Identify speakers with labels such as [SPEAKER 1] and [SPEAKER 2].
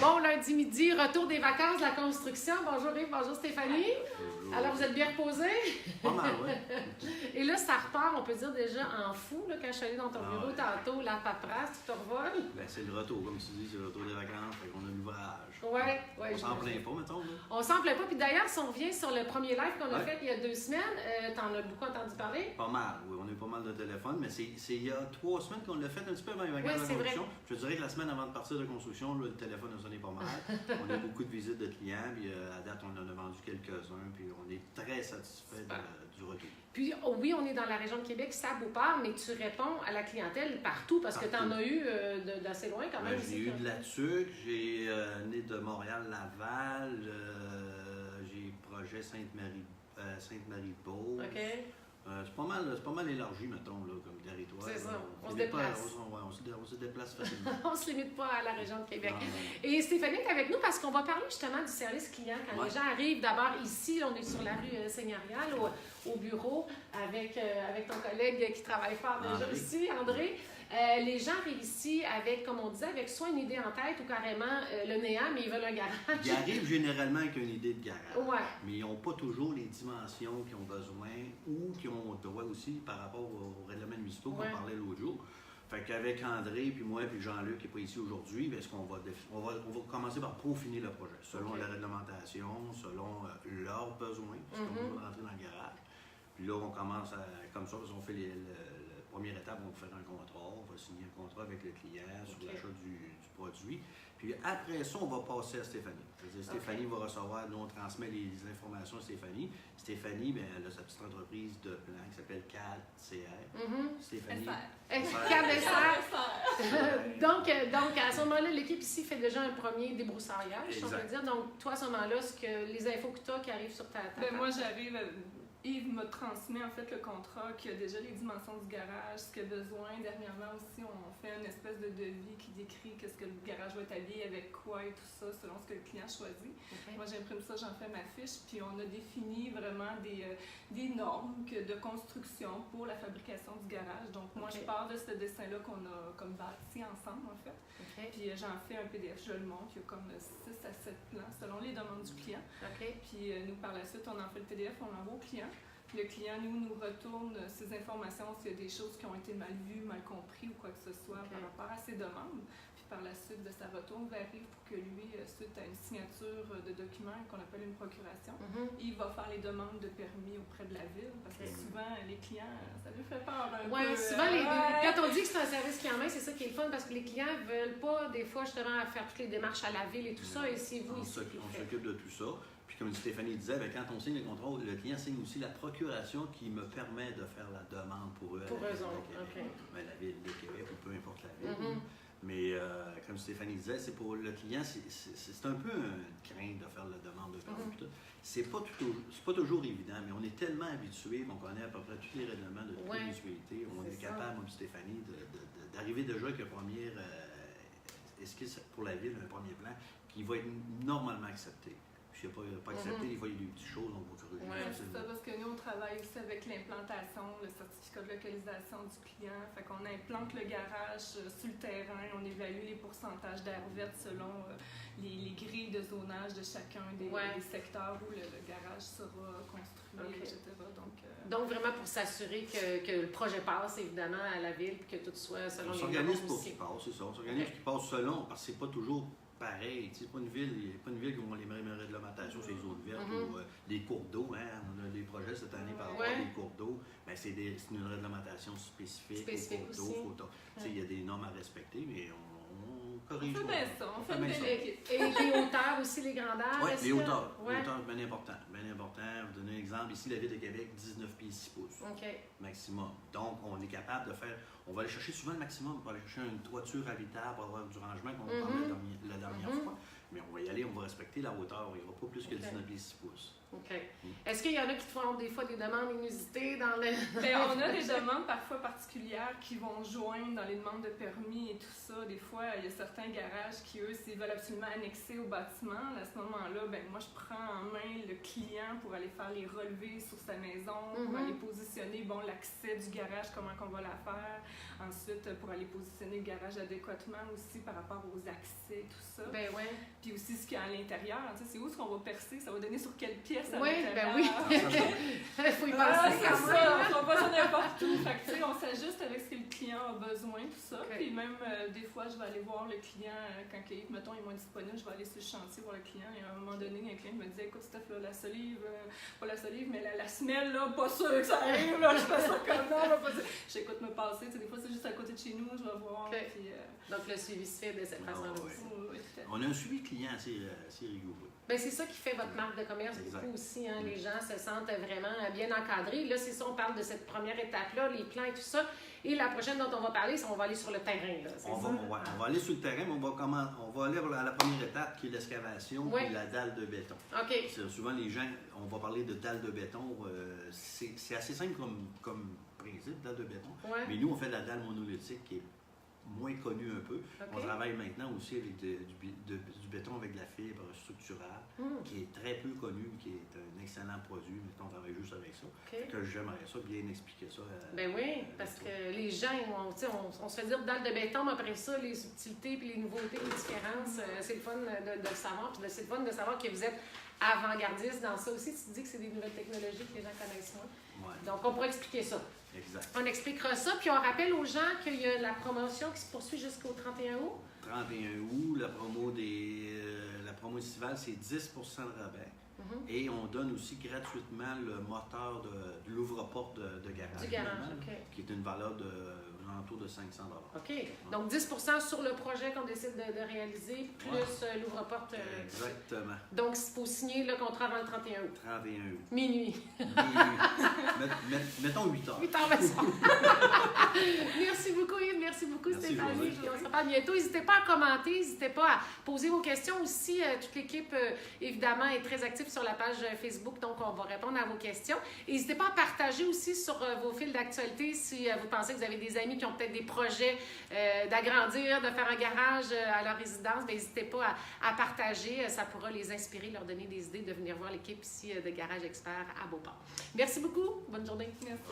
[SPEAKER 1] Bon lundi midi, retour des vacances de la construction. Bonjour Yves, bonjour Stéphanie.
[SPEAKER 2] Bonjour.
[SPEAKER 1] Alors, vous êtes bien reposés?
[SPEAKER 2] Pas mal, oui.
[SPEAKER 1] Et là, ça repart, on peut dire déjà en fou, là, quand je suis allée dans ton bureau
[SPEAKER 2] ouais.
[SPEAKER 1] tantôt, la paperasse, tu te revoles.
[SPEAKER 2] Ben, c'est le retour, comme tu dis, c'est le retour des vacances, fait qu'on a l'ouvrage.
[SPEAKER 1] Ouais.
[SPEAKER 2] On s'en plaint pas, mettons. Là.
[SPEAKER 1] On s'en plaint pas. Puis d'ailleurs, si on revient sur le premier live qu'on a
[SPEAKER 2] Ouais.
[SPEAKER 1] fait il y a 2 semaines, t'en as beaucoup entendu parler?
[SPEAKER 2] Pas mal, oui, on a eu pas mal de téléphones, mais c'est il y a 3 semaines qu'on l'a fait, un petit peu avant les vacances
[SPEAKER 1] Oui,
[SPEAKER 2] de
[SPEAKER 1] c'est vrai.
[SPEAKER 2] construction. Je te dirais que la semaine avant de partir de construction, là, le téléphone a sonné pas mal. On a eu beaucoup de visites de clients, puis à date, on en a vendu quelques-uns, puis on est très satisfait du retour.
[SPEAKER 1] Puis oui, on est dans la région de Québec, ça Beauport, mais tu réponds à la clientèle partout parce que tu en as eu d'assez loin quand même.
[SPEAKER 2] J'ai eu de la Tuque, j'ai né de Montréal-Laval, j'ai projet Sainte-Marie-Beauce.
[SPEAKER 1] OK.
[SPEAKER 2] C'est pas mal élargi, mettons, là, comme territoire.
[SPEAKER 1] C'est ça, on se
[SPEAKER 2] limite pas-
[SPEAKER 1] déplace.
[SPEAKER 2] on se déplace facilement.
[SPEAKER 1] On ne se limite pas à la région de Québec.
[SPEAKER 2] Non, non.
[SPEAKER 1] Et Stéphanie est avec nous parce qu'on va parler justement du service client. Quand
[SPEAKER 2] Ouais.
[SPEAKER 1] les gens arrivent, d'abord ici, on est sur la rue Seigneurial, au bureau, avec ton collègue qui travaille fort déjà
[SPEAKER 2] André.
[SPEAKER 1] ici, André. Les gens arrivent ici avec, comme on disait, avec soit une idée en tête ou carrément le néant, mais ils veulent un garage.
[SPEAKER 2] Ils arrivent généralement avec une idée de garage,
[SPEAKER 1] Ouais.
[SPEAKER 2] mais ils n'ont pas toujours les dimensions qu'ils ont besoin ou qu'ils ont droit aussi par rapport aux règlements municipaux
[SPEAKER 1] Ouais.
[SPEAKER 2] qu'on parlait l'autre jour. Fait qu'avec André, puis moi, puis Jean-Luc qui n'est pas ici aujourd'hui, ben, on va commencer par peaufiner le projet, selon
[SPEAKER 1] Ok.
[SPEAKER 2] la réglementation, selon leurs besoins, parce qu'on
[SPEAKER 1] Mhm.
[SPEAKER 2] va rentrer dans le garage. Puis là, on commence comme ça, parce qu'on fait la première étape, on va faire un contrat, on va signer un contrat avec le client sur
[SPEAKER 1] Ok.
[SPEAKER 2] l'achat du produit. Puis après ça, on va passer à Stéphanie. C'est-à-dire, Stéphanie va recevoir, nous on transmet les informations à Stéphanie. Stéphanie, ben, elle a sa petite entreprise de plan qui s'appelle CAD-CR.
[SPEAKER 1] Mhm.
[SPEAKER 2] Stéphanie.
[SPEAKER 1] donc, à ce moment-là, l'équipe ici fait déjà un premier débroussaillage, si on peut
[SPEAKER 2] Exact.
[SPEAKER 1] dire. Donc, toi, à ce moment-là, les infos que tu as qui arrivent sur ta
[SPEAKER 3] Ben, moi, j'arrive, Yves me transmet en fait le contrat qui a déjà les dimensions du garage, ce qu'il a besoin. Dernièrement aussi, on fait une espèce de devis qui décrit qu'est-ce que le garage va être habillé, avec quoi et tout ça, selon ce que le client choisit.
[SPEAKER 1] Okay.
[SPEAKER 3] Moi, j'imprime ça, j'en fais ma fiche, puis on a défini vraiment des normes de construction pour la fabrication du garage. Donc, moi,
[SPEAKER 1] Ok.
[SPEAKER 3] je pars de ce dessin-là qu'on a comme bâti ensemble, en fait.
[SPEAKER 1] OK.
[SPEAKER 3] Puis j'en fais un PDF, je le montre. Il y a comme 6 à 7 plans selon les demandes du client.
[SPEAKER 1] OK.
[SPEAKER 3] Puis nous, par la suite, on en fait le PDF, on l'envoie au client. Puis le client, nous retourne ces informations s'il y a des choses qui ont été mal vues, mal comprises ou quoi que ce soit par rapport à ses demandes. Puis par la suite de sa retourne vers Yves pour que lui, suite à une signature de document qu'on appelle une procuration, il va faire les demandes de permis auprès de la ville. Parce que souvent, les clients, ça lui fait peur un peu.
[SPEAKER 1] Oui, souvent, quand on dit que c'est un service client en main, c'est ça qui est le fun parce que les clients ne veulent pas, des fois, justement, faire toutes les démarches à la ville et tout ça. Et c'est vous
[SPEAKER 2] On
[SPEAKER 1] ici qui le faites.
[SPEAKER 2] s'occupe de tout ça. Puis comme Stéphanie disait, ben, quand on signe le contrat, le client signe aussi la procuration qui me permet de faire la demande pour eux.
[SPEAKER 1] Pour
[SPEAKER 2] à la
[SPEAKER 1] eux
[SPEAKER 2] ville de
[SPEAKER 1] autres,
[SPEAKER 2] Québec.
[SPEAKER 1] OK.
[SPEAKER 2] Ben, la ville de Québec ou peu importe la ville.
[SPEAKER 1] Mhm.
[SPEAKER 2] Mais comme Stéphanie disait, c'est pour le client, c'est un peu une crainte de faire la demande de permis.
[SPEAKER 1] Mhm.
[SPEAKER 2] C'est pas toujours évident, mais on est tellement habitués, on connaît à peu près tous les règlements de toute
[SPEAKER 1] Ouais.
[SPEAKER 2] la municipalité. On
[SPEAKER 1] C'est
[SPEAKER 2] est
[SPEAKER 1] ça.
[SPEAKER 2] capable, moi et Stéphanie, d'arriver déjà avec un premier esquisse pour la ville, un premier plan, qui va être normalement accepté. Puis s'il n'est pas accepté, des fois il y a des petites choses, on va corriger.
[SPEAKER 1] Ouais,
[SPEAKER 3] C'est ça, parce que nous, on travaille aussi avec l'implantation, le certificat de localisation du client. Fait qu'on implante le garage sur le terrain, on évalue les pourcentages d'air verte selon les grilles de zonage de chacun des secteurs où le garage sera construit,
[SPEAKER 1] Ok.
[SPEAKER 3] etc.
[SPEAKER 1] Donc, vraiment pour s'assurer que le projet passe, évidemment, à la ville et que tout soit selon
[SPEAKER 2] On
[SPEAKER 1] les
[SPEAKER 2] s'organise
[SPEAKER 1] normes
[SPEAKER 2] pour
[SPEAKER 1] aussi.
[SPEAKER 2] qu'il passe, c'est ça. On s'organise
[SPEAKER 1] Ok.
[SPEAKER 2] pour qu'il passe selon, parce que c'est pas toujours pareil. Il n'y a pas une ville qui ont les mêmes réglementations sur les zones vertes
[SPEAKER 1] Mhm.
[SPEAKER 2] ou les cours d'eau. Hein. On a des projets cette année par rapport
[SPEAKER 1] Ouais.
[SPEAKER 2] à des cours d'eau. Ben, c'est une réglementation spécifique aux cours
[SPEAKER 1] aussi.
[SPEAKER 2] d'eau. Il y a des normes à respecter, mais on corrige.
[SPEAKER 3] On fait bien ça, on fait
[SPEAKER 2] bien
[SPEAKER 3] une
[SPEAKER 2] ça.
[SPEAKER 3] belle équipe.
[SPEAKER 1] Et les hauteurs aussi, les grandeurs?
[SPEAKER 2] Oui,
[SPEAKER 1] est-ce
[SPEAKER 2] les
[SPEAKER 1] que-
[SPEAKER 2] hauteurs.
[SPEAKER 1] Ouais.
[SPEAKER 2] Les hauteurs, bien important. Bien important. Je vais donner un exemple. Ici, la Ville de Québec, 19 pieds 6 pouces.
[SPEAKER 1] OK.
[SPEAKER 2] Maximum. Donc, on est capable de faire. On va aller chercher souvent le maximum. On va aller chercher une toiture habitable pour avoir du rangement qu'on a parlé la dernière fois. Mais on va y aller travailler, on va respecter la hauteur. Il n'y aura pas plus que 19 pieds 6 pouces.
[SPEAKER 1] OK. Est-ce qu'il y en a qui te font des fois des demandes inusitées dans le...
[SPEAKER 3] On a des demandes parfois particulières qui vont joindre dans les demandes de permis et tout ça. Des fois, il y a certains garages qui, eux, s'ils veulent absolument annexer au bâtiment, à ce moment-là, moi, je prends en main le client pour aller faire les relevés sur sa maison, pour aller positionner l'accès du garage, comment qu'on va la faire. Ensuite, pour aller positionner le garage adéquatement aussi par rapport aux accès, tout ça. Puis aussi ce qu'il y a à l'intérieur. C'est où est-ce qu'on va percer? Ça va donner sur quelle pièce à l'intérieur?
[SPEAKER 1] Oui. Il faut y penser.
[SPEAKER 3] C'est ça, on va pas ça n'importe où. Fait que, on s'ajuste avec ce que le client a besoin, tout ça. Puis même, des fois, je vais aller voir le client quand, mettons, il est moins disponible, je vais aller sur le chantier voir le client. Et à un moment donné, un client me dit, écoute, Steph, là, la solive, pas la solive, mais la semelle, là, pas sûr que ça arrive, là, je fais ça comment, là, j'écoute me passer. Des fois, c'est juste à côté de chez nous, je vais voir. Puis,
[SPEAKER 1] donc, le suivi se fait de cette façon-là aussi.
[SPEAKER 2] On a un suivi client assez rigoureux.
[SPEAKER 1] C'est ça qui fait votre marque de commerce beaucoup aussi. Hein? Les gens se sentent vraiment bien encadrés. Là, c'est ça, on parle de cette première étape-là, les plans et tout ça. Et la prochaine dont on va parler, c'est on va aller sur le terrain. Là,
[SPEAKER 2] on va aller sur le terrain, mais on va aller à la première étape qui est l'excavation et la dalle de béton.
[SPEAKER 1] OK.
[SPEAKER 2] Souvent, les gens, on va parler de dalle de béton. C'est assez simple comme principe, dalle de béton. Mais nous, on fait de la dalle monolithique qui est moins connue un peu. On travaille maintenant aussi avec du béton avec de la fibre structurale, qui est très peu connue, qui est un excellent produit. Mettons, on travaille juste avec ça. Que j'aimerais ça bien expliquer ça.
[SPEAKER 1] Oui, parce que les gens, on se fait dire dalle de béton, mais après ça, les subtilités, puis les nouveautés, les différences, c'est le fun de le savoir. Puis c'est le fun de savoir que vous êtes avant-gardiste dans ça aussi. Tu te dis que c'est des nouvelles technologies que les gens connaissent moins. Donc, on pourrait expliquer ça.
[SPEAKER 2] Exact.
[SPEAKER 1] On expliquera ça, puis on rappelle aux gens qu'il y a la promotion qui se poursuit jusqu'au 31 août. 31
[SPEAKER 2] août, la promo estivale, c'est 10 de rabais. Et on donne aussi gratuitement le moteur de l'ouvre-porte de garage.
[SPEAKER 1] Du garage,
[SPEAKER 2] qui est une valeur de alentour de 500
[SPEAKER 1] OK. Donc 10 sur le projet qu'on décide de réaliser, plus l'ouvre-porte.
[SPEAKER 2] Exactement.
[SPEAKER 1] Donc, il faut signer le contrat avant le 31 août.
[SPEAKER 2] 31 août.
[SPEAKER 1] Minuit.
[SPEAKER 2] Mettons 8 heures.
[SPEAKER 1] 8 heures, Merci beaucoup, Yves. Merci beaucoup, Stéphanie. Puis on se reparle bientôt. N'hésitez pas à commenter, n'hésitez pas à poser vos questions aussi. Toute l'équipe, évidemment, est très active sur la page Facebook, donc on va répondre à vos questions. N'hésitez pas à partager aussi sur vos fils d'actualité si vous pensez que vous avez des amis qui ont peut-être des projets d'agrandir, de faire un garage à leur résidence. N'hésitez pas à partager. Ça pourra les inspirer, leur donner des idées de venir voir l'équipe ici de Garage Expert à Beauport. Merci beaucoup. Bonne journée.
[SPEAKER 3] Merci.